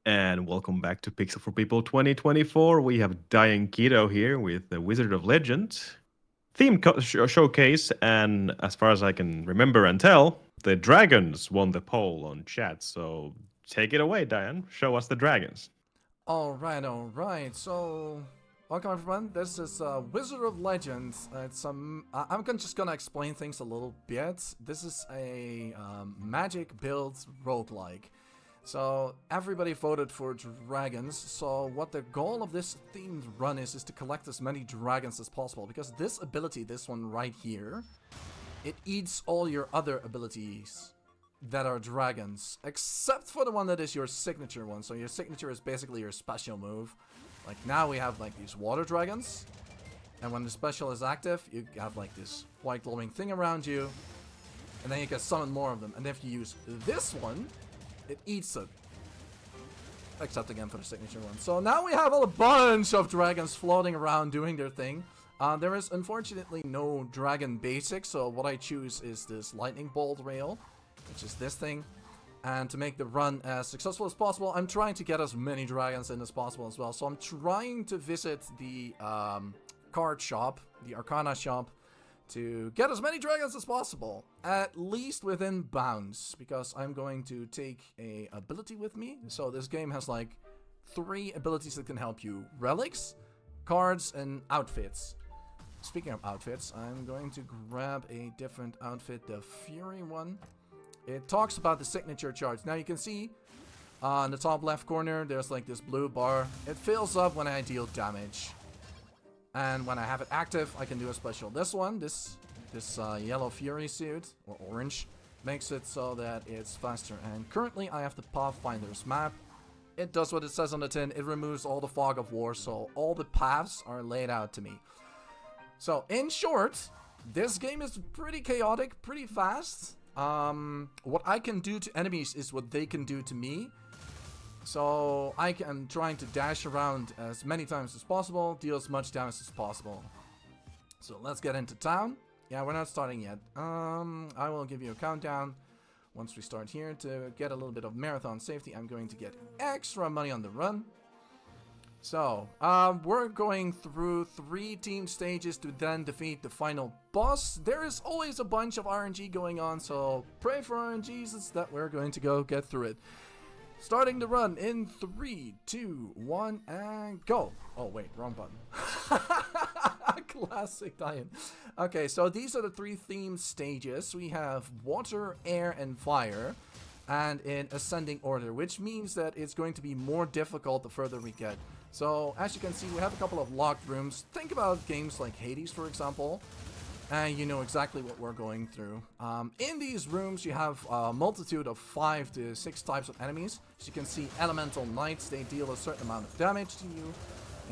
And welcome back to Pixel for People 2024. We have Dyanketo here with the Wizard of Legend showcase. And as far as I can remember and tell, the dragons won the poll on chat. So take it away, Diane. Show us the dragons. Alright. So, welcome everyone. This is Wizard of Legends. Just gonna explain things a little bit. This is a magic build roguelike. So, everybody voted for dragons. So, what the goal of this themed run is to collect as many dragons as possible. Because this ability, this one right here, it eats all your other abilities that are dragons, except for the one that is your signature one. So your signature is basically your special move. Like now we have like these water dragons, and when the special is active, you have like this white glowing thing around you, and then you can summon more of them. And if you use this one, it eats it. Except again for the signature one. So now we have a bunch of dragons floating around doing their thing. There is unfortunately no dragon basic, so what I choose is this lightning bolt rail, which is this thing. And to make the run as successful as possible, I'm trying to get as many dragons in as possible as well. So I'm trying to visit the card shop, the Arcana shop, to get as many dragons as possible. At least within bounds, because I'm going to take a ability with me. So this game has like 3 abilities that can help you. Relics, cards, and outfits. Speaking of outfits, I'm going to grab a different outfit, the Fury one. It talks about the signature charge. Now you can see in the top left corner, there's like this blue bar. It fills up when I deal damage. And when I have it active, I can do a special. This one, this yellow Fury suit, or orange, makes it so that it's faster. And currently I have the Pathfinder's map. It does what it says on the tin. It removes all the fog of war, so all the paths are laid out to me. So, in short, this game is pretty chaotic, pretty fast. What I can do to enemies is what they can do to me. So I am trying to dash around as many times as possible, deal as much damage as possible. So let's get into town. Yeah, we're not starting yet. I will give you a countdown once we start here. To get a little bit of marathon safety, I'm going to get extra money on the run. So, we're going through 3 team stages to then defeat the final boss. There is always a bunch of RNG going on, so pray for RNGs that we're going to go get through it. Starting the run in 3, 2, 1, and go. Oh, wait, wrong button. Classic Diane. Okay, so these are the 3 themed stages. We have water, air, and fire, and in ascending order, which means that it's going to be more difficult the further we get. So, as you can see, we have a couple of locked rooms. Think about games like Hades, for example, and you know exactly what we're going through. In these rooms, you have a multitude of 5 to 6 types of enemies. As you can see, elemental knights, they deal a certain amount of damage to you.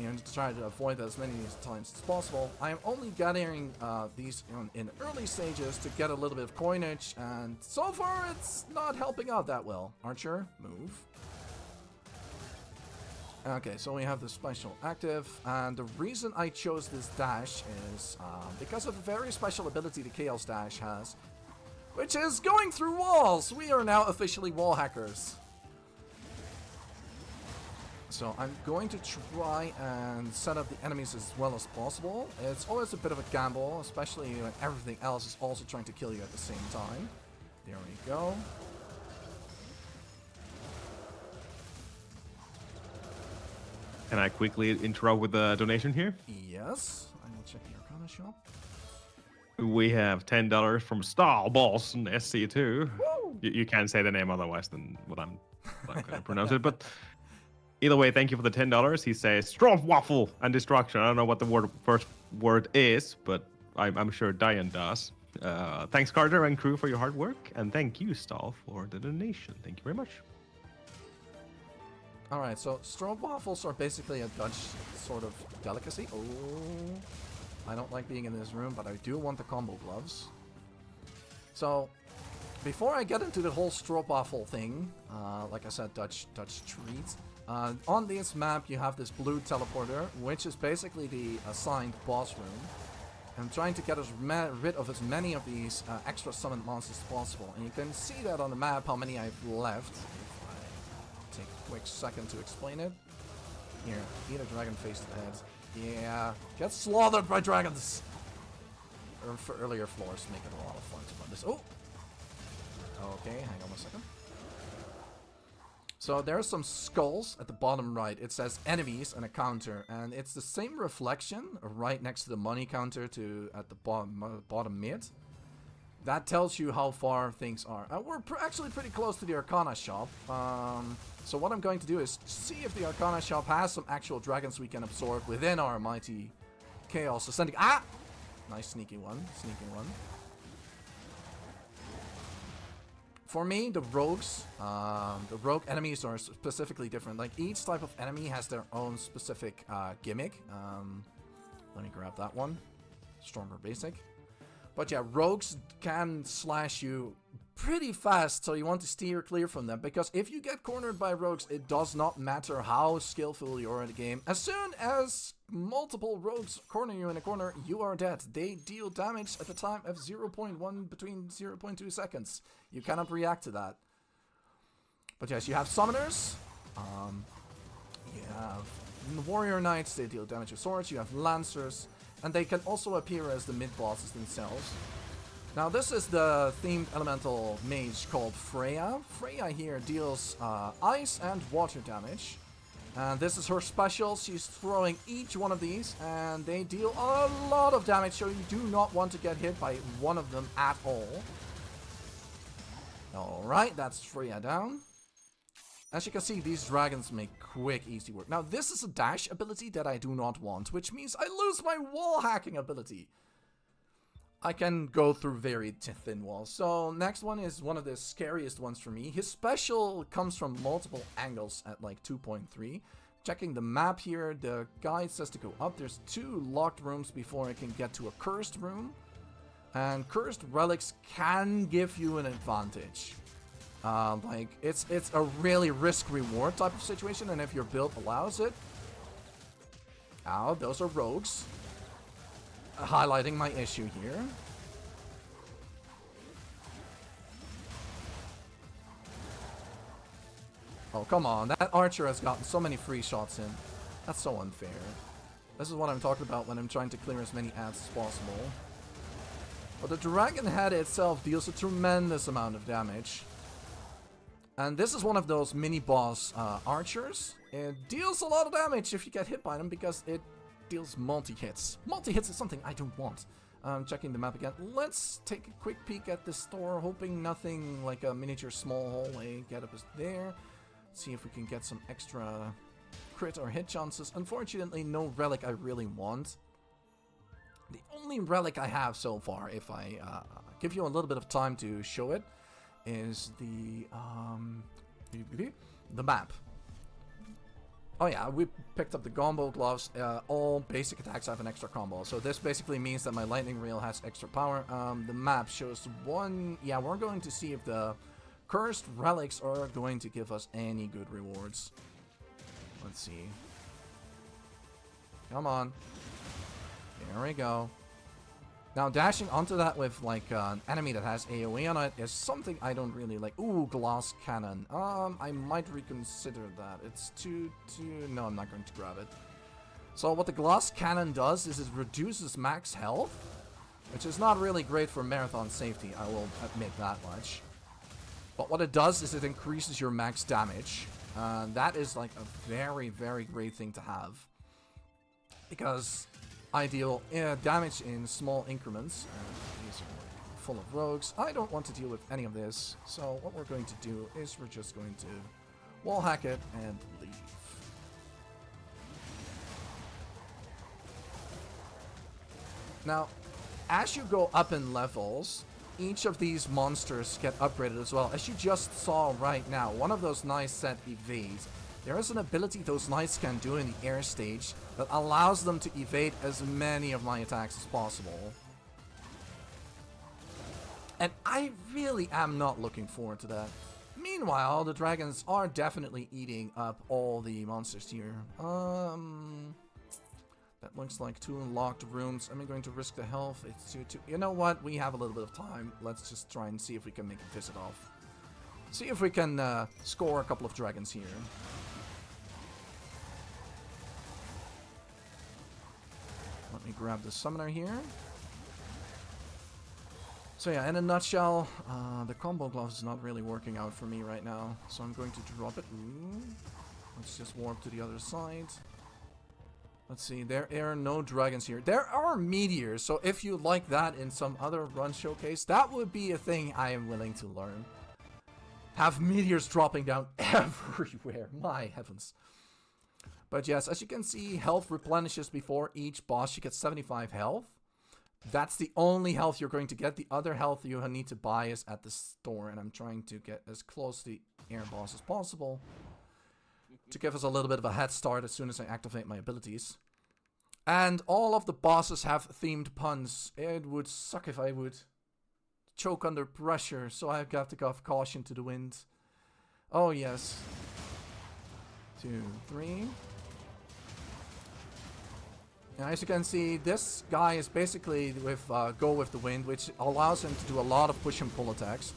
You need to try to avoid that as many times as possible. I am only gathering these in early stages to get a little bit of coinage, and so far it's not helping out that well. Archer, move. Okay, so we have the special active, and the reason I chose this dash is because of a very special ability the Chaos Dash has, which is going through walls. We are now officially wall hackers. So I'm going to try and set up the enemies as well as possible. It's always a bit of a gamble, especially when everything else is also trying to kill you at the same time. There we go. Can I quickly interrupt with a donation here? Yes, I will check the Arcana shop. We have $10 from Star Boss and SC2. You can't say the name otherwise than what I'm going to pronounce it, but either way, thank you for the $10. He says Waffle and destruction. I don't know what the first word is, but I'm sure Diane does. Thanks, Carter and crew, for your hard work, and thank you, Stahl, for the donation. Thank you very much. Alright, so stroopwafels are basically a Dutch sort of delicacy. Oh, I don't like being in this room, but I do want the combo gloves. So, before I get into the whole stroopwafel thing, like I said, Dutch treat, on this map you have this blue teleporter, which is basically the assigned boss room. I'm trying to get rid of as many of these extra summoned monsters as possible, and you can see that on the map how many I've left. take a quick second to explain it. Here, eat a dragon face to the head. Yeah, get slaughtered by dragons! For earlier floors, make it a lot of fun to run this. Oh! Okay, hang on a second. So there are some skulls at the bottom right. It says enemies and a counter, and it's the same reflection right next to the money counter at the bottom mid. That tells you how far things are. We're actually pretty close to the Arcana shop. So what I'm going to do is see if the Arcana shop has some actual dragons we can absorb within our mighty Chaos Ascending. Ah! Nice sneaky one. Sneaky one. For me, the rogue enemies are specifically different. Like, each type of enemy has their own specific gimmick. Let me grab that one. Stronger basic. But yeah, rogues can slash you pretty fast, so you want to steer clear from them. Because if you get cornered by rogues, it does not matter how skillful you are in the game. As soon as multiple rogues corner you in a corner, you are dead. They deal damage at the time of 0.1 between 0.2 seconds. You cannot react to that. But yes, you have summoners. You have warrior knights, they deal damage with swords. You have lancers. And they can also appear as the mid-bosses themselves. Now this is the themed elemental mage called Freya. Freya here deals ice and water damage. And this is her special. She's throwing each one of these and they deal a lot of damage, so you do not want to get hit by one of them at all. Alright, that's Freya down. As you can see, these dragons make quick, easy work. Now, this is a dash ability that I do not want, which means I lose my wall hacking ability. I can go through very thin walls. So, next one is one of the scariest ones for me. His special comes from multiple angles at like 2.3. Checking the map here, the guide says to go up. There's 2 locked rooms before I can get to a cursed room. And cursed relics can give you an advantage. Like, it's a really risk-reward type of situation, and if your build allows it... Ow, those are rogues. Highlighting my issue here. Oh, come on. That archer has gotten so many free shots in. That's so unfair. This is what I'm talking about when I'm trying to clear as many ads as possible. But the dragon head itself deals a tremendous amount of damage. And this is one of those mini-boss archers. It deals a lot of damage if you get hit by them because it deals multi-hits. Multi-hits is something I don't want. Checking the map again. Let's take a quick peek at the store, hoping nothing like a miniature small hallway get-up is there. See if we can get some extra crit or hit chances. Unfortunately, no relic I really want. The only relic I have so far, if I give you a little bit of time to show it, is the map. Oh yeah, we picked up the combo gloves. All basic attacks have an extra combo. So this basically means that my lightning reel has extra power. The map shows one... Yeah, we're going to see if the cursed relics are going to give us any good rewards. Let's see. Come on. There we go. Now, dashing onto that with, like, an enemy that has AoE on it is something I don't really like. Ooh, glass cannon. I might reconsider that. It's too... No, I'm not going to grab it. So, what the glass cannon does is it reduces max health, which is not really great for marathon safety, I will admit that much. But what it does is it increases your max damage. That is, like, a very, very great thing to have. Because... I deal damage in small increments. These are full of rogues. I don't want to deal with any of this. So what we're going to do is we're just going to wall hack it and leave. Now, as you go up in levels, each of these monsters get upgraded as well. As you just saw right now, one of those knights said evade. There is an ability those knights can do in the air stage that allows them to evade as many of my attacks as possible. And I really am not looking forward to that. Meanwhile, the dragons are definitely eating up all the monsters here. That looks like 2 locked rooms. Am I going to risk the health? It's 2. You know what? We have a little bit of time. Let's just try and see if we can make it visit off. See if we can score a couple of dragons here. Let me grab the summoner here. So yeah, in a nutshell, the combo glove is not really working out for me right now. So I'm going to drop it. Ooh. Let's just warp to the other side. Let's see, there are no dragons here. There are meteors, so if you like that in some other run showcase, that would be a thing I am willing to learn. Have meteors dropping down everywhere, my heavens. But yes, as you can see, health replenishes before each boss. You get 75 health. That's the only health you're going to get. The other health you need to buy is at the store, and I'm trying to get as close to the air boss as possible to give us a little bit of a head start as soon as I activate my abilities. And all of the bosses have themed puns. It would suck if I would choke under pressure, so I've got to give caution to the wind. Oh yes. 2, 3. And as you can see, this guy is basically with go with the wind, which allows him to do a lot of push and pull attacks.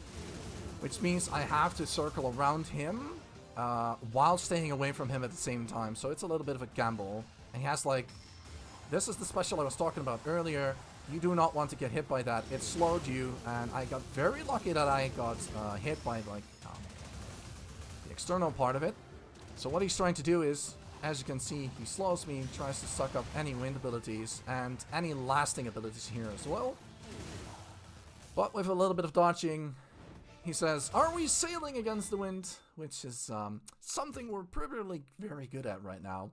Which means I have to circle around him while staying away from him at the same time. So it's a little bit of a gamble. And he has like... This is the special I was talking about earlier. You do not want to get hit by that. It slowed you, and I got very lucky that I got hit by like the external part of it. So what he's trying to do is, as you can see, he slows me, tries to suck up any wind abilities and any lasting abilities here as well. But with a little bit of dodging, he says, "Are we sailing against the wind?" Which is something we're probably very good at right now.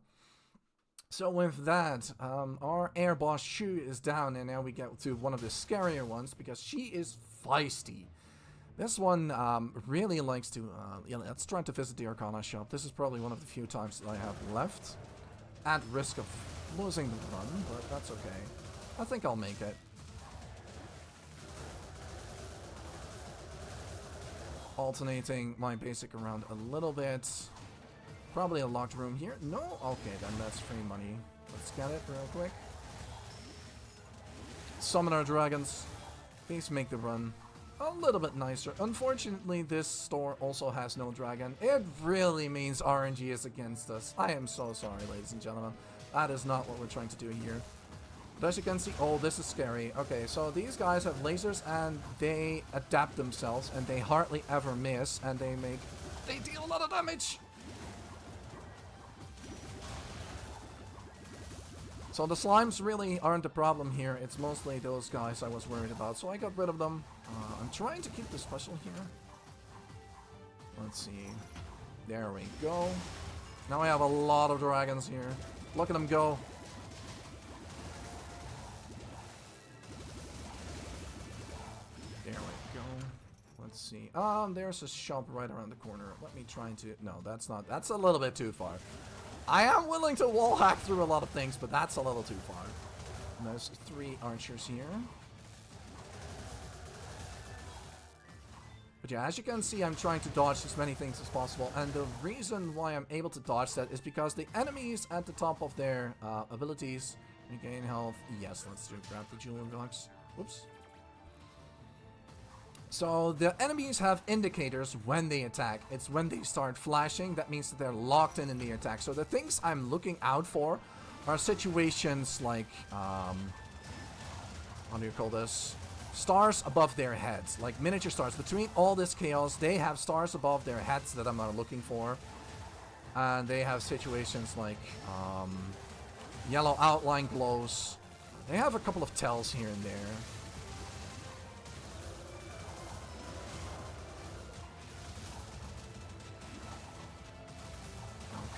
So with that, our air boss Shu is down, and now we get to one of the scarier ones because she is feisty. This one really likes to, yeah, let's try to visit the Arcana shop. This is probably one of the few times that I have left, at risk of losing the run, but that's okay. I think I'll make it. Alternating my basic around a little bit. Probably a locked room here. No? Okay, then that's free money. Let's get it real quick. Summon our dragons. Please make the run a little bit nicer. Unfortunately, this store also has no dragon. It really means RNG is against us. I am so sorry, ladies and gentlemen. That is not what we're trying to do here. But as you can see, oh, this is scary. Okay, so these guys have lasers and they adapt themselves and they hardly ever miss and they deal a lot of damage. So the slimes really aren't the problem here. It's mostly those guys I was worried about. So I got rid of them. I'm trying to keep the special here. Let's see. There we go. Now I have a lot of dragons here. Look at them go. There we go. Let's see. There's a shop right around the corner. Let me try to... No, that's not... That's a little bit too far. I am willing to wall hack through a lot of things, but that's a little too far. And there's 3 archers here. But yeah, as you can see, I'm trying to dodge as many things as possible. And the reason why I'm able to dodge that is because the enemies at the top of their abilities regain health. Yes, let's grab the Julian box. Whoops. So the enemies have indicators when they attack. It's when they start flashing. That means that they're locked in the attack. So the things I'm looking out for are situations like, how do you call this? Stars above their heads, like miniature stars. Between all this chaos, they have stars above their heads that I'm not looking for. And they have situations like yellow outline glows. They have a couple of tells here and there.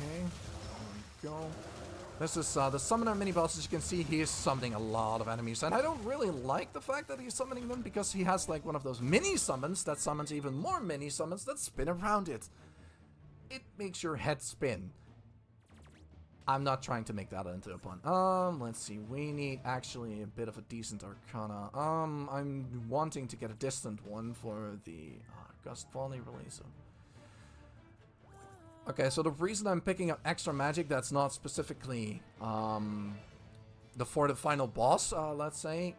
Okay, there we go. This is the summoner mini-boss. As you can see, he is summoning a lot of enemies. And I don't really like the fact that he's summoning them because he has like one of those mini-summons that summons even more mini-summons that spin around it. It makes your head spin. I'm not trying to make that into a pun. Let's see. We need actually a bit of a decent Arcana. I'm wanting to get a distant one for the Gust Volley release. Okay, so the reason I'm picking up extra magic that's not specifically for the final boss, let's say,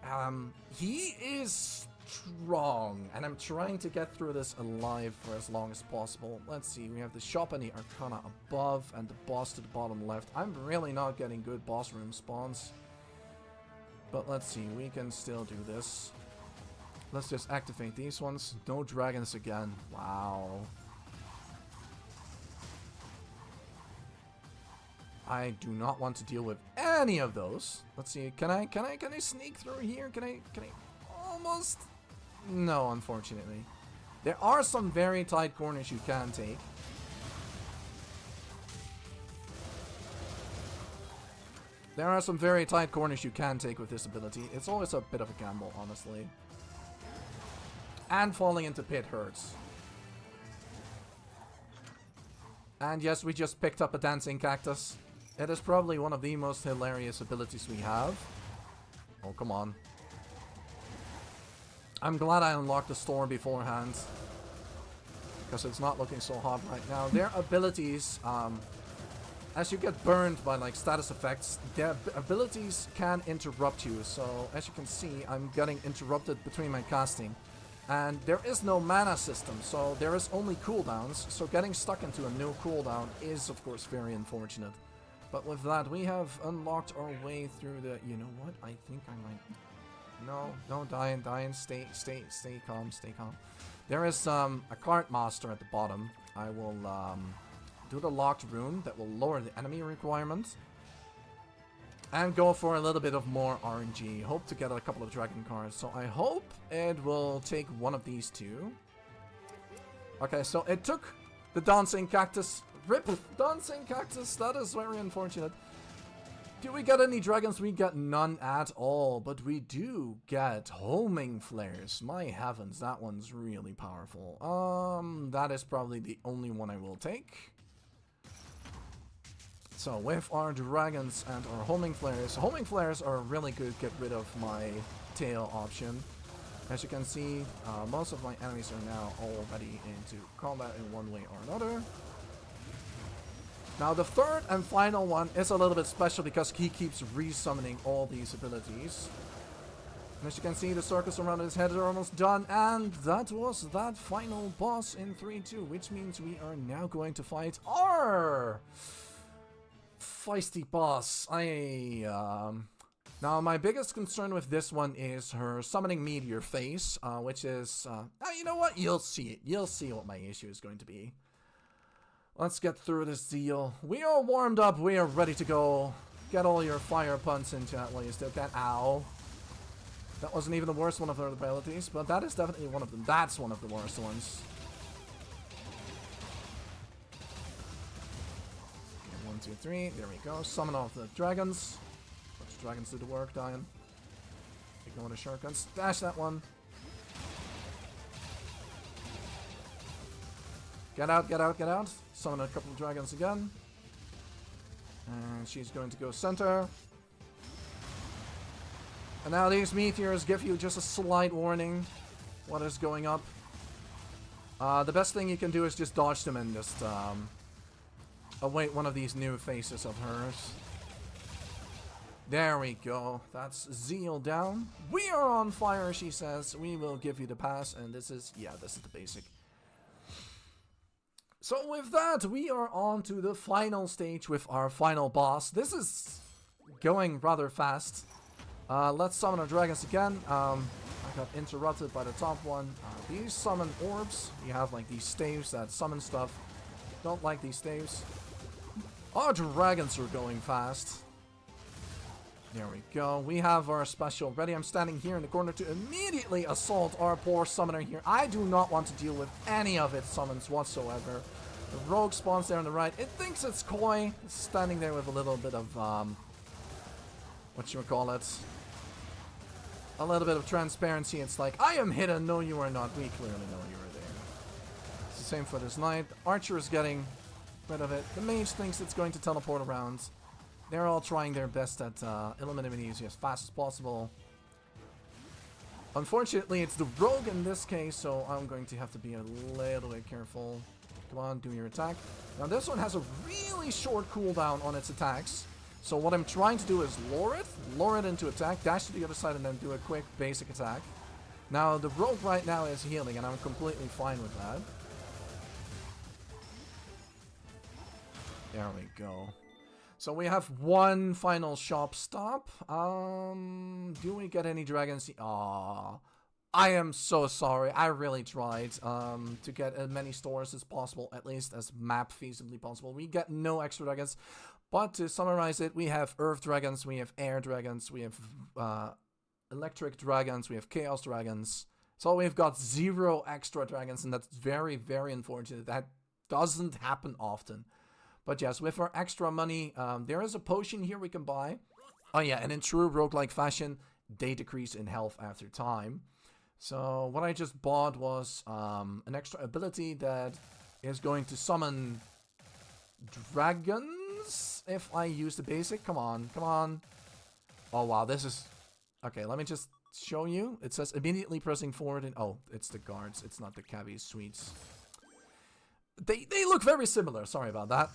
he is strong, and I'm trying to get through this alive for as long as possible. Let's see, we have the shop and the Arcana above, and the boss to the bottom left. I'm really not getting good boss room spawns. But let's see, we can still do this. Let's just activate these ones. No dragons again. Wow. I do not want to deal with any of those. Let's see, can I sneak through here? Can I almost? No, unfortunately. There are some very tight corners you can take. There are some very tight corners you can take with this ability. It's always a bit of a gamble, honestly. And falling into pit hurts. And yes, we just picked up a dancing cactus. It is probably one of the most hilarious abilities we have. Oh, come on. I'm glad I unlocked the store beforehand. Because it's not looking so hot right now. Their abilities, as you get burned by like status effects, their abilities can interrupt you. So as you can see, I'm getting interrupted between my casting. And there is no mana system, so there is only cooldowns. So getting stuck into a new cooldown is of course very unfortunate. But with that, we have unlocked our way through the... You know what? I think I might... No, don't Dyan, stay calm, stay calm. There is a cart master at the bottom. I will do the locked room that will lower the enemy requirement. And go for a little bit of more RNG. Hope to get a couple of dragon cards. So I hope it will take one of these two. Okay, so it took the dancing cactus. Rip dancing cactus. That is very unfortunate. Do we get any dragons? We get none at all. But we do get homing flares. My heavens, that one's really powerful. That is probably the only one I will take. So with our dragons and our homing flares are really good. Get rid of my tail option. As you can see, most of my enemies are now already into combat in one way or another. Now the third and final one is a little bit special because he keeps resummoning all these abilities. And as you can see, the circles around his head are almost done, and that was that final boss in 3-2, which means we are now going to fight our feisty boss. Now my biggest concern with this one is her summoning meteor face, which is, you know what? You'll see it. You'll see what my issue is going to be. Let's get through this deal. We are warmed up. We are ready to go. Get all your fire punts into it while you still can. Ow. That wasn't even the worst one of their abilities, but that is definitely one of them. That's one of the worst ones. Okay, 1, 2, 3. There we go. Summon all the dragons. Let the dragons do the work, Dyan. Ignore the shotguns. Dash that one. Get out, get out, get out. Summon a couple of dragons again. And she's going to go center. And now these meteors give you just a slight warning what is going up. The best thing you can do is just dodge them and just await one of these new faces of hers. There we go. That's Zeal down. We are on fire, she says. We will give you the pass. And this is, yeah, this is the basic. So with that, we are on to the final stage with our final boss. This is going rather fast. Let's summon our dragons again. I got interrupted by the top one. These summon orbs. You have like these staves that summon stuff. Don't like these staves. Our dragons are going fast. There we go. We have our special ready. I'm standing here in the corner to immediately assault our poor summoner here. I do not want to deal with any of its summons whatsoever. The rogue spawns there on the right. It thinks it's coy. It's standing there with a little bit of, whatchamacallit? A little bit of transparency. It's like, I am hidden. No, you are not. We clearly know you are there. It's the same for this knight. The archer is getting rid of it. The mage thinks it's going to teleport around. They're all trying their best at eliminating these as fast as possible. Unfortunately, it's the rogue in this case, so I'm going to have to be a little bit careful. Come on, do your attack. Now this one has a really short cooldown on its attacks. So what I'm trying to do is lure it into attack, dash to the other side, and then do a quick basic attack. Now, the rogue right now is healing, and I'm completely fine with that. There we go. So we have one final shop stop. Do we get any dragons? Aww. I am so sorry. I really tried to get as many stores as possible, at least as map feasibly possible. We get no extra dragons. But to summarize it, we have earth dragons, we have air dragons, we have electric dragons, we have chaos dragons. So we've got 0 extra dragons, and that's very, very unfortunate. That doesn't happen often. But yes, with our extra money, there is a potion here we can buy. Oh yeah, and in true roguelike fashion, they decrease in health after time. So what I just bought was an extra ability that is going to summon dragons if I use the basic. Come on, come on. Oh wow, this is... Okay, let me just show you. It says immediately pressing forward and... Oh, it's the guards. It's not the cabbies. Sweets. They look very similar. Sorry about that.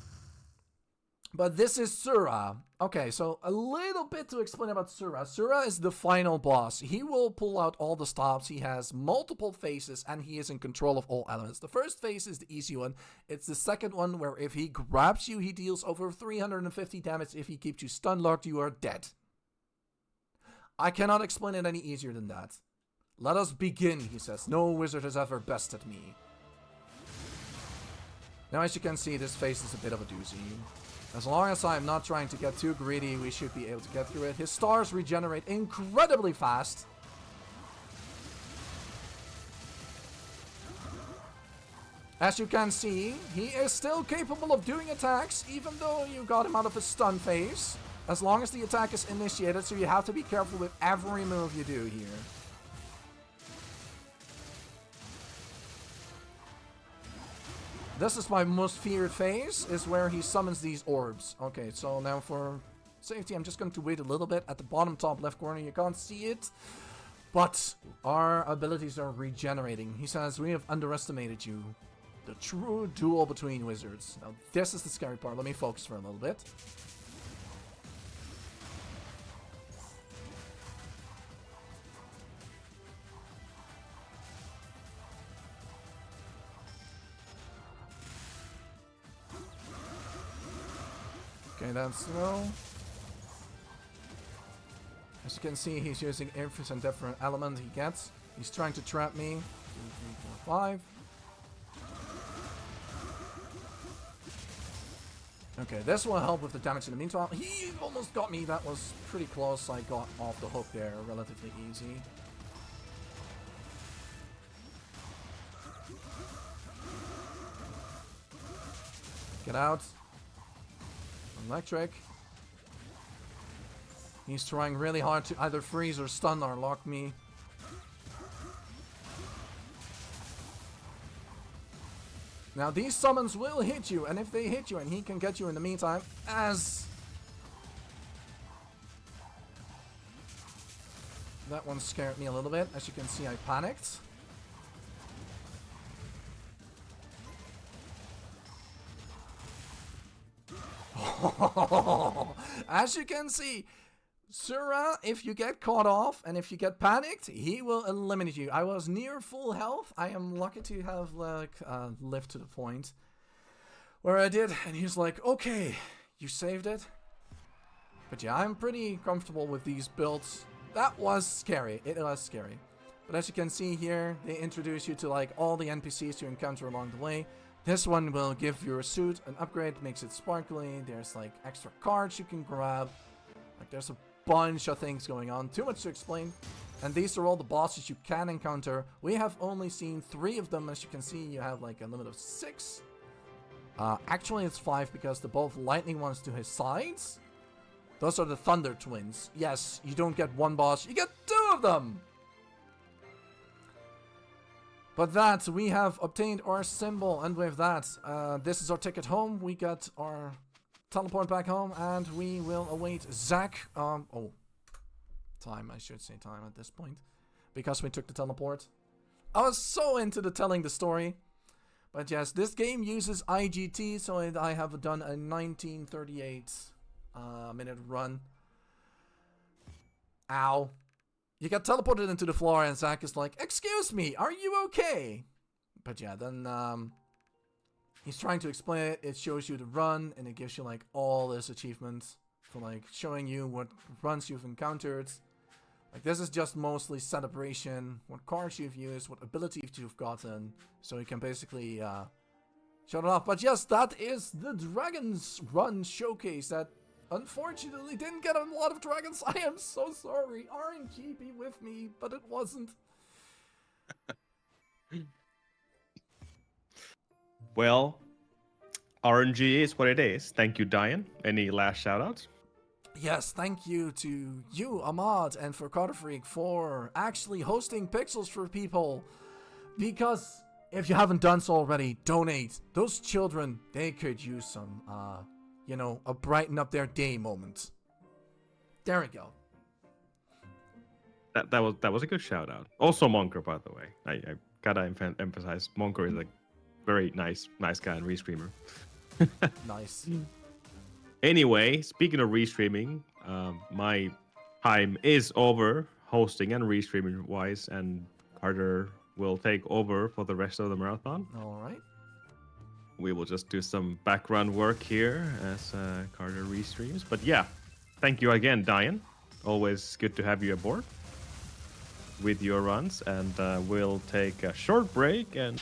But this is Sura. Okay, so a little bit to explain about Sura. Sura is the final boss. He will pull out all the stops. He has multiple phases, and he is in control of all elements. The first phase is the easy one. It's the second one where if he grabs you, he deals over 350 damage. If he keeps you stun locked, you are dead. I cannot explain it any easier than that. Let us begin, he says. No wizard has ever bested me. Now, as you can see, this phase is a bit of a doozy. As long as I'm not trying to get too greedy, we should be able to get through it. His stars regenerate incredibly fast. As you can see, he is still capable of doing attacks, even though you got him out of his stun phase. As long as the attack is initiated, so you have to be careful with every move you do here. This is my most feared phase, is where he summons these orbs. Okay, so now for safety, I'm just going to wait a little bit. At the bottom top left corner, you can't see it. But our abilities are regenerating. He says, we have underestimated you. The true duel between wizards. Now, this is the scary part. Let me focus for a little bit. Okay, that's slow. As you can see, he's using every different element he gets. He's trying to trap me. 2, 3, 4, 5. Okay, this will help with the damage in the meantime. He almost got me. That was pretty close. I got off the hook there relatively easy. Get out. Electric. He's trying really hard to either freeze or stun or lock me. Now these summons will hit you, and if they hit you and he can get you in the meantime, as... That one scared me a little bit. As you can see, I panicked. As you can see, Sura, if you get caught off and if you get panicked, he will eliminate you. I was near full health. I am lucky to have like lived to the point where I did, and he's like, okay, you saved it. But yeah, I'm pretty comfortable with these builds. That was scary. It was scary. But as you can see here, they introduce you to like all the NPCs you encounter along the way. This one will give your suit an upgrade, makes it sparkly. There's like extra cards you can grab. Like there's a bunch of things going on. Too much to explain. And these are all the bosses you can encounter. We have only seen 3 of them. As you can see, you have like a limit of 6. Actually, it's 5 because the both lightning ones to his sides. Those are the Thunder Twins. Yes, you don't get one boss, you get 2 of them! But that, we have obtained our symbol, and with that, this is our ticket home. We got our teleport back home, and we will await Zach. Time, I should say time at this point, because we took the teleport. I was so into telling the story. But yes, this game uses IGT, so I have done a 1938 minute run. Ow. You get teleported into the floor, and Zach is like, "Excuse me, are you okay?" But yeah, then he's trying to explain it. It shows you the run, and it gives you like all this achievements for like showing you what runs you've encountered. Like this is just mostly celebration, what cards you've used, what abilities you've gotten, so you can basically show it off. But yes, that is the Dragons Run showcase that unfortunately didn't get a lot of dragons. I am so sorry. RNG be with me, but it wasn't. Well, RNG is what it is. Thank you, Diane. Any last shoutouts? Yes, thank you to you, Ahmad, and for Carter Freak for actually hosting pixels for people. Because if you haven't done so already, donate. Those children, they could use some, a brighten up their day moment. There we go. That was a good shout out. Also, Monker, by the way. I gotta emphasize, Monker is a very nice guy and restreamer. Nice. Anyway, speaking of restreaming, my time is over hosting and restreaming wise, and Carter will take over for the rest of the marathon. All right. We will just do some background work here as Carter restreams. But yeah, thank you again, Diane. Always good to have you aboard with your runs, and we'll take a short break and